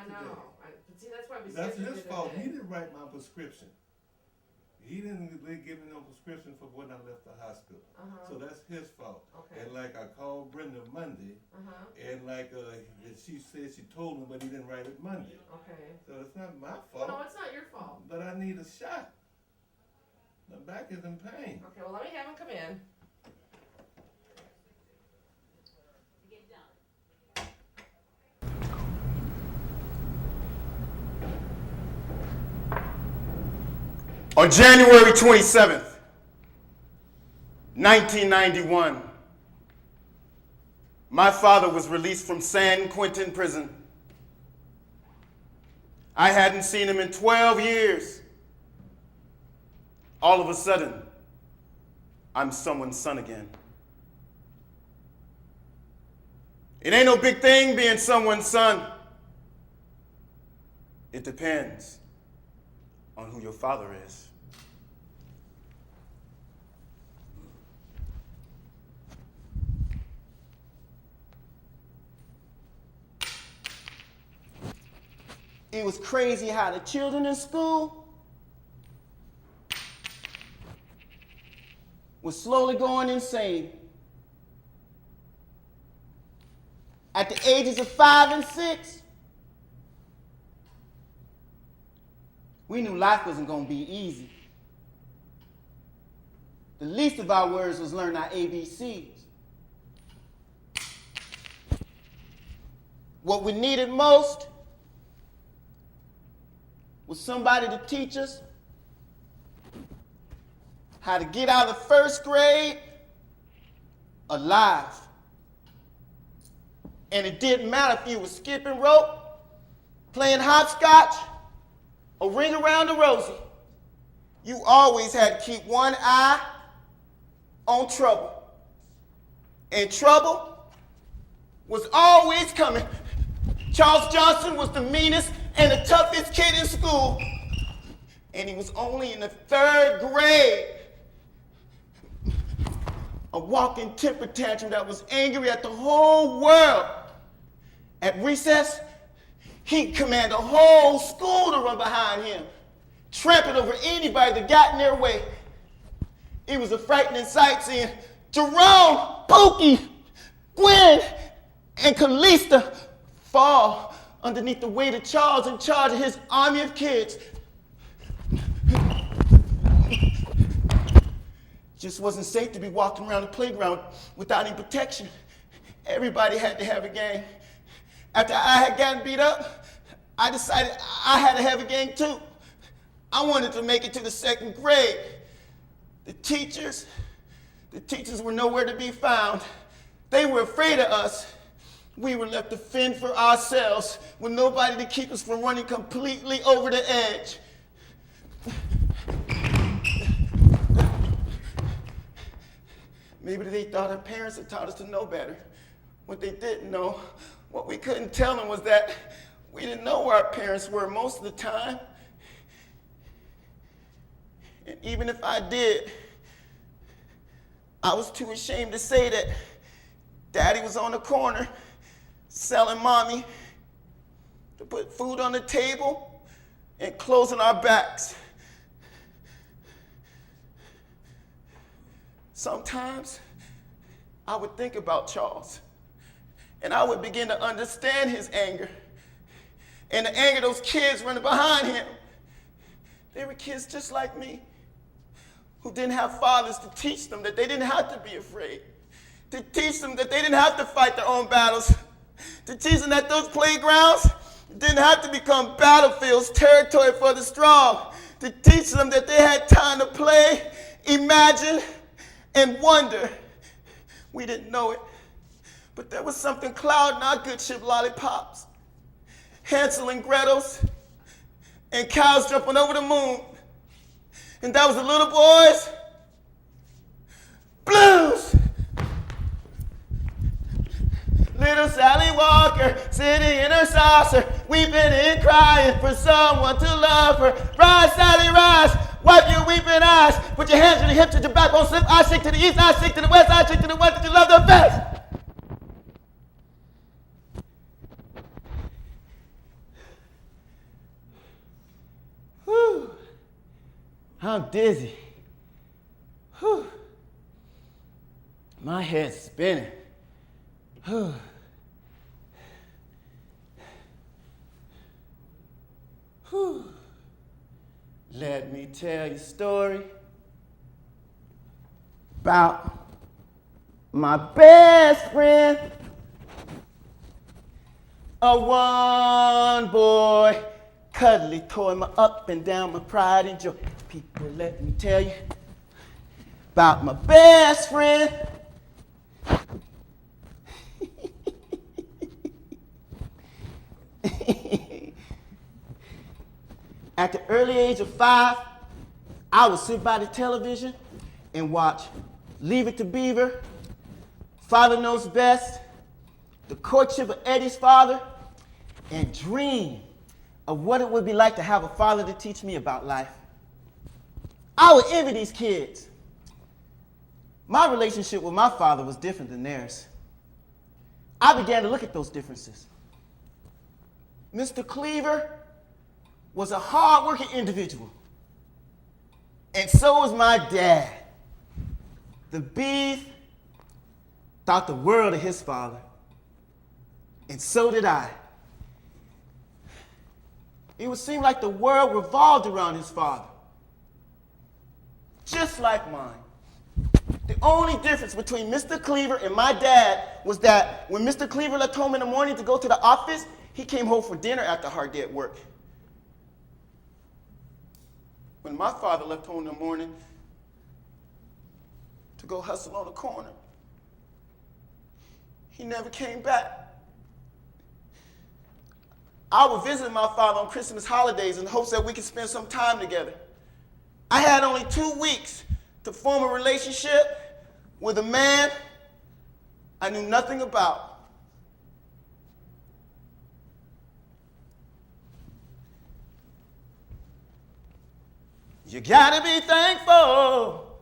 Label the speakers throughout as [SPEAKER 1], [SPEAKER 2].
[SPEAKER 1] today.
[SPEAKER 2] See, that's why we
[SPEAKER 1] That's
[SPEAKER 2] scheduled
[SPEAKER 1] his
[SPEAKER 2] it
[SPEAKER 1] fault.
[SPEAKER 2] today.
[SPEAKER 1] He didn't write my prescription. He didn't give me no prescription for when I left the hospital. So that's his fault.
[SPEAKER 2] Okay.
[SPEAKER 1] And like I called Brenda Monday, and like she said she told him, but he didn't write it Monday.
[SPEAKER 2] Okay.
[SPEAKER 1] So it's not my fault.
[SPEAKER 2] Well, no, it's not your fault.
[SPEAKER 1] But I need a shot. My back is in pain.
[SPEAKER 2] Okay, well, let me have him come in.
[SPEAKER 3] On January 27th, 1991, my father was released from San Quentin prison. I hadn't seen him in 12 years. All of a sudden, I'm someone's son again. It ain't no big thing being someone's son. It depends on who your father is. It was crazy how the children in school were slowly going insane. At the ages of 5 and 6, we knew life wasn't going to be easy. The least of our words was learn our ABCs. What we needed most was somebody to teach us how to get out of first grade alive. And it didn't matter if you were skipping rope, playing hopscotch, or ring around the rosy. You always had to keep one eye on trouble. And trouble was always coming. Charles Johnson was the meanest and the toughest kid in school. And he was only in the 3rd grade. A walking temper tantrum that was angry at the whole world. At recess, he'd command the whole school to run behind him, trampling over anybody that got in their way. It was a frightening sight seeing Jerome, Pookie, Gwen, and Callista fall underneath the weight of Charles in charge of his army of kids. Just wasn't safe to be walking around the playground without any protection. Everybody had to have a gang. After I had gotten beat up, I decided I had to have a gang too. I wanted to make it to the 2nd grade. The teachers were nowhere to be found. They were afraid of us. We were left to fend for ourselves with nobody to keep us from running completely over the edge. Maybe they thought our parents had taught us to know better. What they didn't know, what we couldn't tell them was that we didn't know where our parents were most of the time. And even if I did, I was too ashamed to say that Daddy was on the corner selling Mommy to put food on the table and clothes on our backs. Sometimes I would think about Charles, and I would begin to understand his anger and the anger of those kids running behind him. They were kids just like me, who didn't have fathers to teach them that they didn't have to be afraid, to teach them that they didn't have to fight their own battles, to teach them that those playgrounds didn't have to become battlefields, territory for the strong, to teach them that they had time to play, imagine, and wonder. We didn't know it, but there was something clouding our good ship lollipops, Hansel and Gretel's, and cows jumping over the moon. And that was the little boys' blues. Little Sally Walker sitting in her saucer, weeping and crying for someone to love her. Rise, Sally, rise, wipe your weeping eyes. Put your hands to the hips, at your backbone slip. I shake to the east, I shake to the west, I shake to the west. Did you love the best? I'm dizzy. Whew. My head's spinning. Whew. Whew. Let me tell you a story about my best friend. A one boy, cuddly toy, my up and down, my pride and joy. People, let me tell you about my best friend. At the early age of 5, I would sit by the television and watch Leave It to Beaver, Father Knows Best, The Courtship of Eddie's Father, and dream of what it would be like to have a father to teach me about life. I would envy these kids. My relationship with my father was different than theirs. I began to look at those differences. Mr. Cleaver was a hard-working individual, and so was my dad. The Beef thought the world of his father, and so did I. It would seem like the world revolved around his father, just like mine. The only difference between Mr. Cleaver and my dad was that when Mr. Cleaver left home in the morning to go to the office, he came home for dinner after a hard day at work. When my father left home in the morning to go hustle on the corner, he never came back. I would visit my father on Christmas holidays in hopes that we could spend some time together. I had only 2 weeks to form a relationship with a man I knew nothing about. You gotta be thankful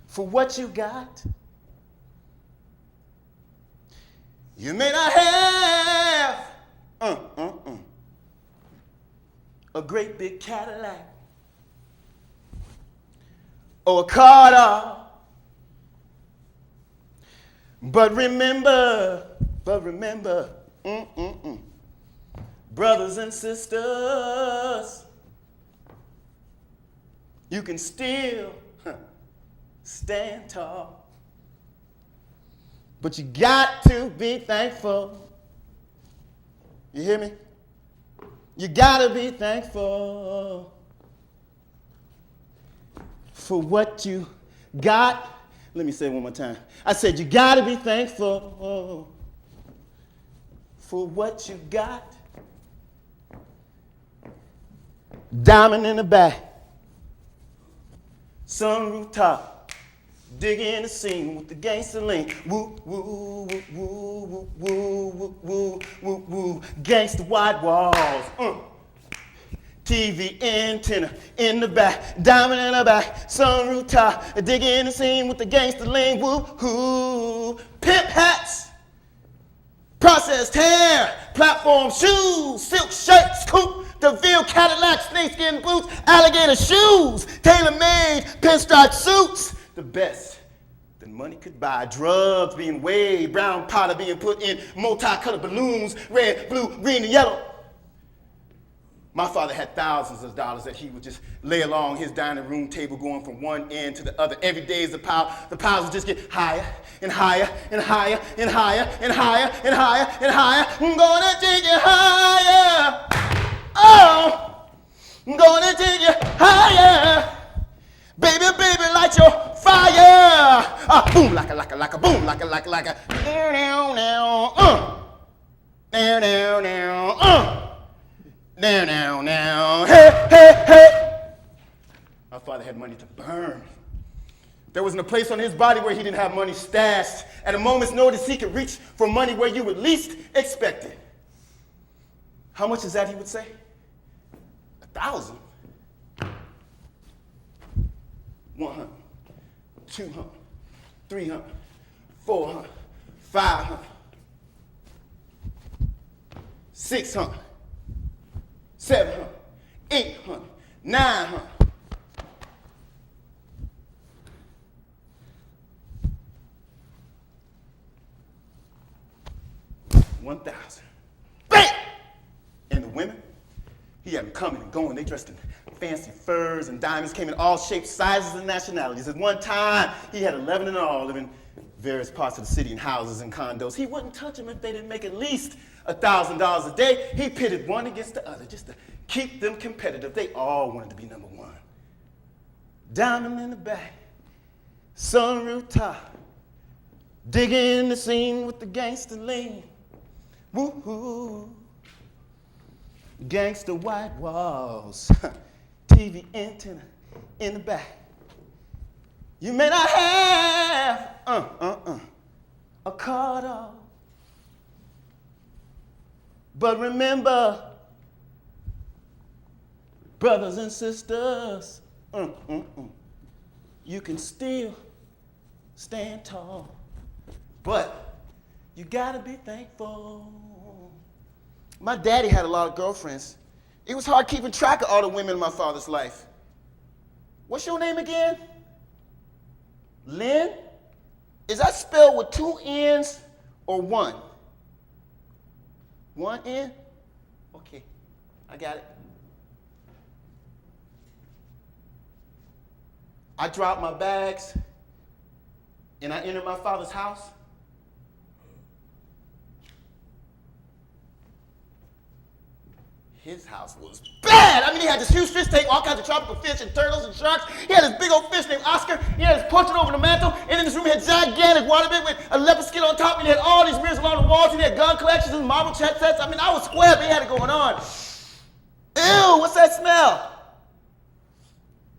[SPEAKER 3] for what you got. You may not have a great big Cadillac or a car at all, but remember, brothers and sisters, you can still stand tall. But you got to be thankful. You hear me? You gotta be thankful for what you got. Let me say it one more time. I said you gotta be thankful for what you got. Diamond in the back, sunroof top. Dig in the scene with the gangster lean. Woo, woo, woo, woo, woo, woo, woo, woo, woo. Gangster white walls. TV antenna in the back. Diamond in the back. Sunroof top. Dig in the scene with the gangster lean. Woo, hoo. Pimp hats. Processed hair. Platform shoes. Silk shirts. Coupe. DeVille Cadillac. Snakeskin boots. Alligator shoes. Tailor-made pinstripe suits. The best that money could buy. Drugs being weighed, brown powder being put in multicolored balloons, red, blue, green, and yellow. My father had thousands of dollars that he would just lay along his dining room table going from one end to the other. Every day is a pile. The piles would just get higher and higher and higher and higher and higher and higher and higher. I'm gonna take you higher. Oh, I'm gonna take you higher. Baby, baby, light your fire. Boom, like a, boom, like a. Now. Hey. My father had money to burn. There wasn't a place on his body where he didn't have money stashed. At a moment's notice, he could reach for money where you would least expect it. How much is that, he would say? 1,000. 100, 200, 300, 400, 500, 600, 700, 800, 900. 1,000. Bam! And the women, he had them coming and going. They dressed in fancy furs and diamonds, came in all shapes, sizes, and nationalities. At one time, he had 11 in all, living in various parts of the city in houses and condos. He wouldn't touch them if they didn't make at least $1,000 a day. He pitted one against the other just to keep them competitive. They all wanted to be number one. Diamond in the back, sunroof top, digging in the scene with the gangster lean. Woo-hoo. Gangster white walls, TV antenna in the back. You may not have a car dog, but remember, brothers and sisters, you can still stand tall, but you gotta be thankful. My daddy had a lot of girlfriends. It was hard keeping track of all the women in my father's life. What's your name again? Lynn? Is that spelled with 2 N's or 1? 1 N? Okay, I got it. I dropped my bags and I entered my father's house. His house was bad. I mean, he had this huge fish tank, all kinds of tropical fish and turtles and sharks. He had this big old fish named Oscar. He had his portrait over the mantle. And in this room, he had gigantic waterbed with a leopard skin on top. And he had all these mirrors along the walls. And he had gun collections and marble chess sets. I mean, I was square, but he had it going on. Ew, what's that smell?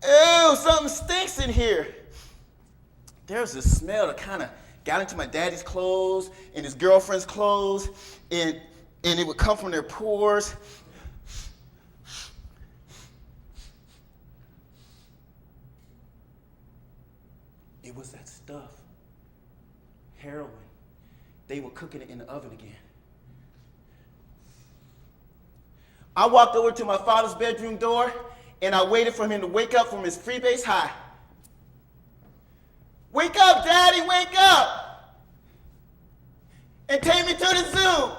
[SPEAKER 3] Ew, something stinks in here. There's this smell that kind of got into my daddy's clothes and his girlfriend's clothes. And it would come from their pores. It was that stuff, heroin. They were cooking it in the oven again. I walked over to my father's bedroom door and I waited for him to wake up from his freebase high. Wake up, Daddy, wake up! And take me to the zoo.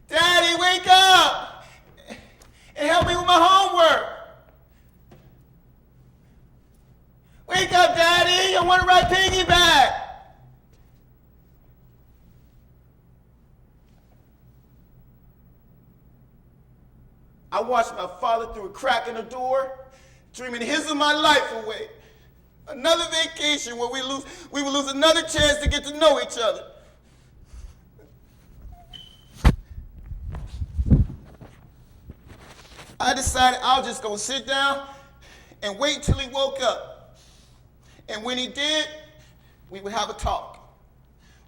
[SPEAKER 3] Daddy, wake up! And help me with my homework. Wake up, Daddy! I want to ride piggyback! I watched my father through a crack in the door, dreaming his and my life away. Another vacation where we would lose another chance to get to know each other. I decided I was just gonna sit down and wait till he woke up. And when he did, we would have a talk.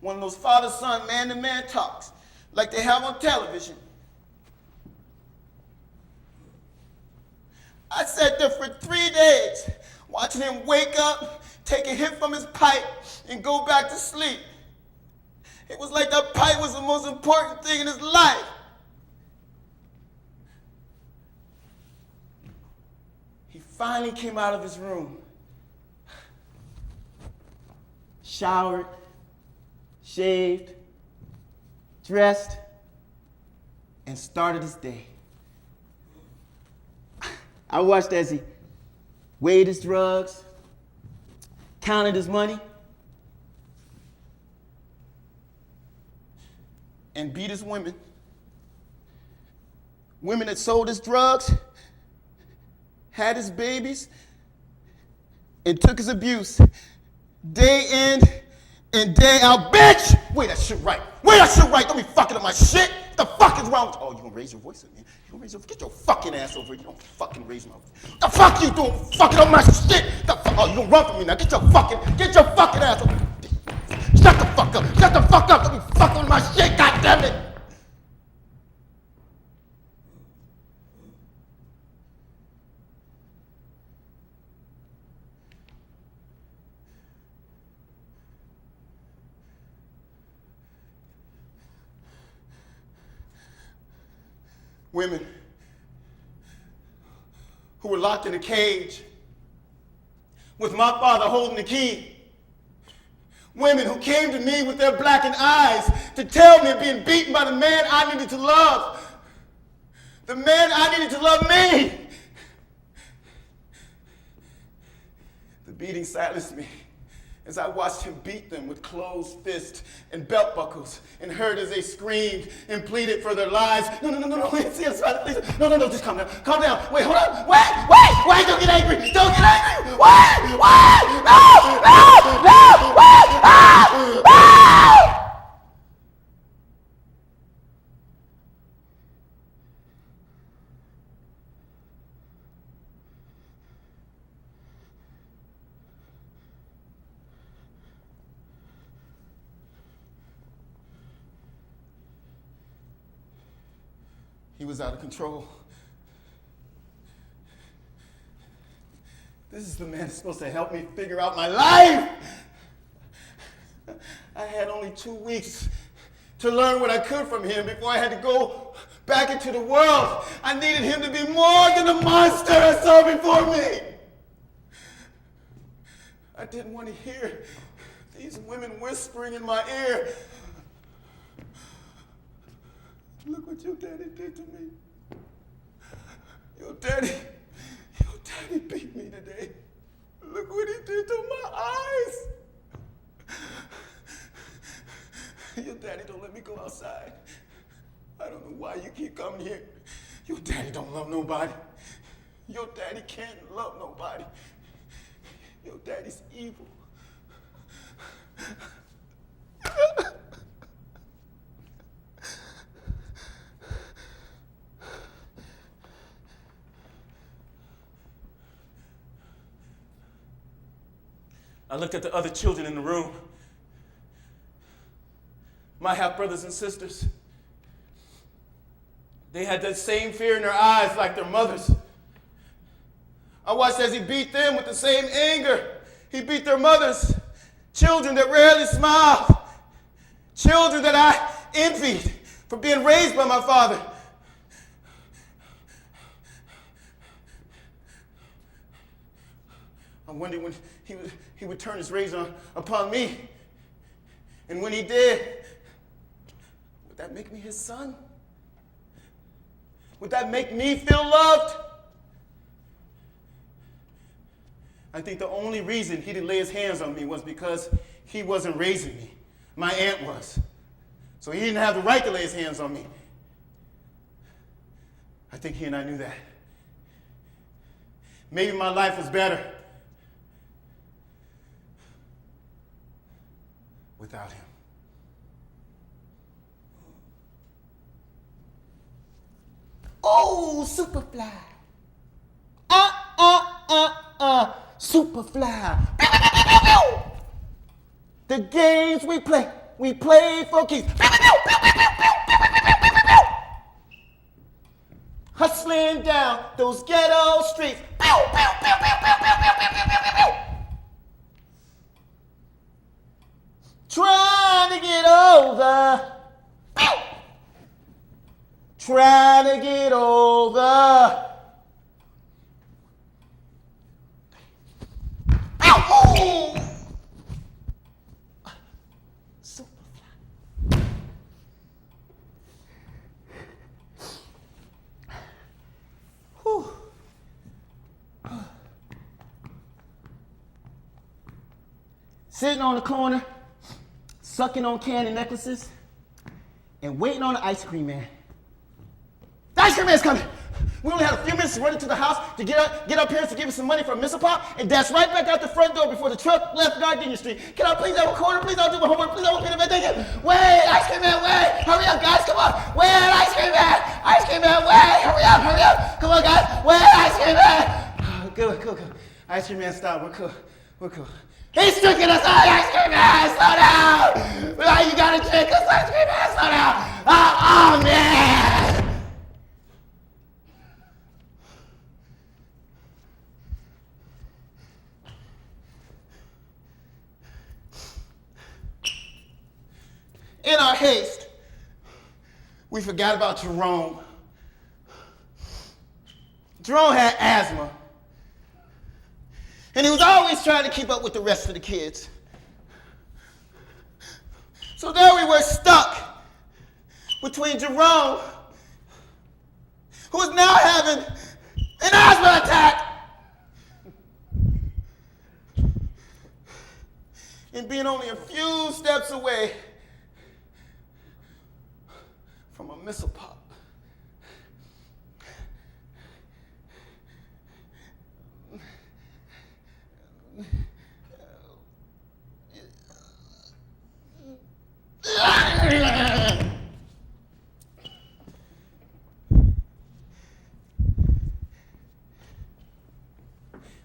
[SPEAKER 3] One of those father-son, man-to-man talks, like they have on television. I sat there for 3 days, watching him wake up, take a hit from his pipe, and go back to sleep. It was like that pipe was the most important thing in his life. He finally came out of his room, showered, shaved, dressed, and started his day. I watched as he weighed his drugs, counted his money, and beat his women. Women that sold his drugs, had his babies, and took his abuse. Day in and day out, bitch! Wait, that shit right. Wait, that shit right. Don't be fucking up my shit. What the fuck is wrong with you? Oh, you gonna raise your voice at me? You gonna raise your voice? Get your fucking ass over here. You don't fucking raise my voice. The fuck you doing? Fucking up my shit. Oh, you gonna run from me now? Get your fucking ass over here. Shut the fuck up. Shut the fuck up. Don't be fucking with my shit, goddammit. Women who were locked in a cage with my father holding the key. Women who came to me with their blackened eyes to tell me of being beaten by the man I needed to love. The man I needed to love me. The beating silenced me as I watched him beat them with closed fists and belt buckles and heard as they screamed and pleaded for their lives. No, please, no, just calm down, wait, hold on, wait, don't get angry, wait, no, wait, He was out of control. This is the man that's supposed to help me figure out my life. I had only 2 weeks to learn what I could from him before I had to go back into the world. I needed him to be more than the monster I saw before me. I didn't want to hear these women whispering in my ear, "Look what your daddy did to me. Your daddy beat me today. Look what he did to my eyes. Your daddy don't let me go outside. I don't know why you keep coming here. Your daddy don't love nobody. Your daddy can't love nobody. Your daddy's evil." I looked at the other children in the room, my half-brothers and sisters. They had that same fear in their eyes like their mothers. I watched as he beat them with the same anger he beat their mothers. Children that rarely smiled. Children that I envied for being raised by my father. I wondered when he would turn his razor upon me. And when he did, would that make me his son? Would that make me feel loved? I think the only reason he didn't lay his hands on me was because he wasn't raising me. My aunt was. So he didn't have the right to lay his hands on me. I think he and I knew that. Maybe my life was better without him. Oh, Superfly. Superfly. The games we play for keeps. Hustling down those ghetto streets. Trying to get over. Trying to get over. Oh! Whew. Sitting on the corner, sucking on candy necklaces, and waiting on the ice cream man. The ice cream man's coming. We only had a few minutes to run into the house to get our parents to give us some money for a missile pop, and dash right back out the front door before the truck left Gardenia Street. Can I please have a quarter? Please, I'll do my homework. Please, I won't pay the vacation. Wait, ice cream man, wait. Hurry up, guys, come on. Wait, ice cream man. Ice cream man, wait. Hurry up. Come on, guys. Wait, ice cream man. Cool. Ice cream man, stop. We're cool. He's tricking us out, ice cream man. Slow down. You gotta trick us, ice cream man. Slow down. Oh, man. In our haste, we forgot about Jerome. Jerome had asthma. And he was always trying to keep up with the rest of the kids. So there we were stuck between Jerome, who is now having an asthma attack, and being only a few steps away from a missile pop.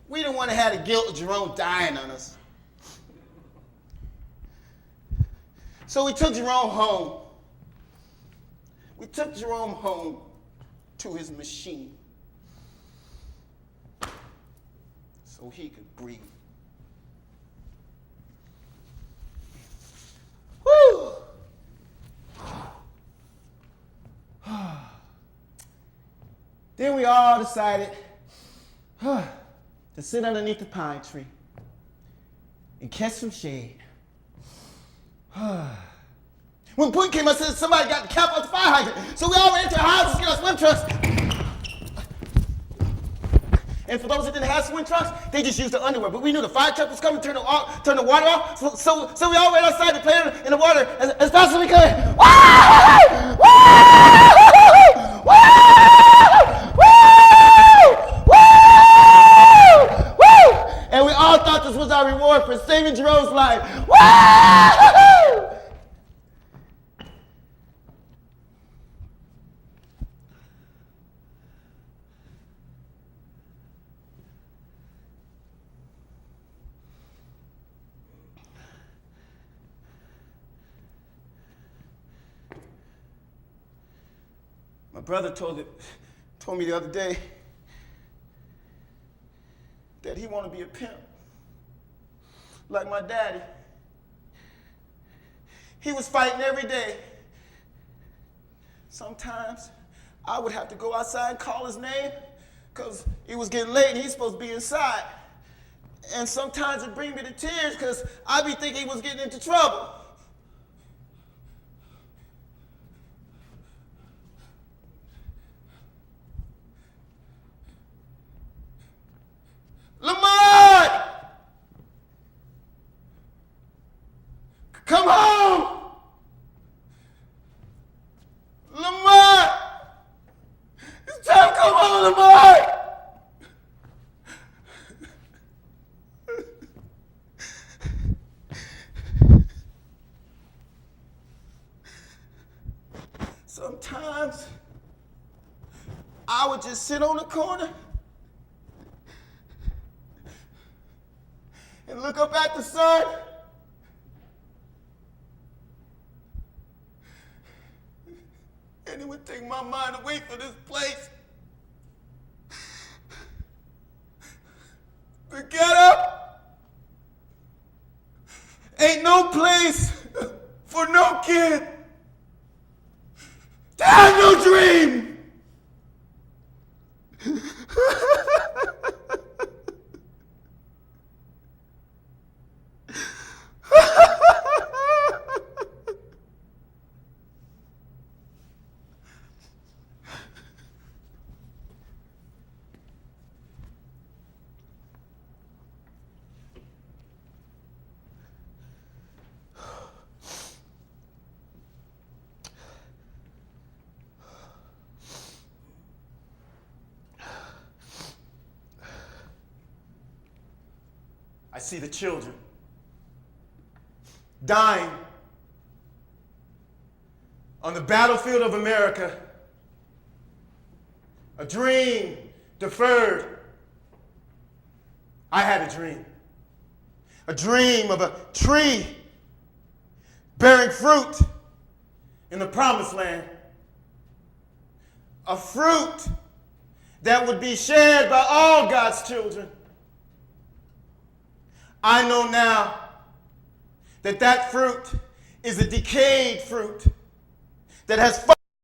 [SPEAKER 3] We didn't want to have the guilt of Jerome dying on us. So we took Jerome home. We took Jerome home to his machine so he could breathe. Woo! Then we all decided to sit underneath the pine tree and catch some shade. When Putin came, I said somebody got the cap off the fire hydrant. So we all ran into our houses to get our swim trunks. And for those that didn't have swim trunks, they just used the underwear. But we knew the fire truck was coming, turn the water off. So we all ran outside to play in the water as fast as we could. Woo! Woo! Woo! Woo! Woo! And we all thought this was our reward for saving Jerome's life. Woo! My brother told me the other day that he wanted to be a pimp, like my daddy. He was fighting every day. Sometimes I would have to go outside and call his name because it was getting late and he's supposed to be inside. And sometimes it bring me to tears because I'd be thinking he was getting into trouble. Lamont! Come home! Lamont! It's time to come home, Lamont! Sometimes I would just sit on the corner and look up at the sun and it would take my mind away from this place. The ghetto ain't no place for no kid to have no dream. I see the children dying on the battlefield of America. A dream deferred. I had a dream. A dream of a tree bearing fruit in the promised land. A fruit that would be shared by all God's children. I know now that that fruit is a decayed fruit that has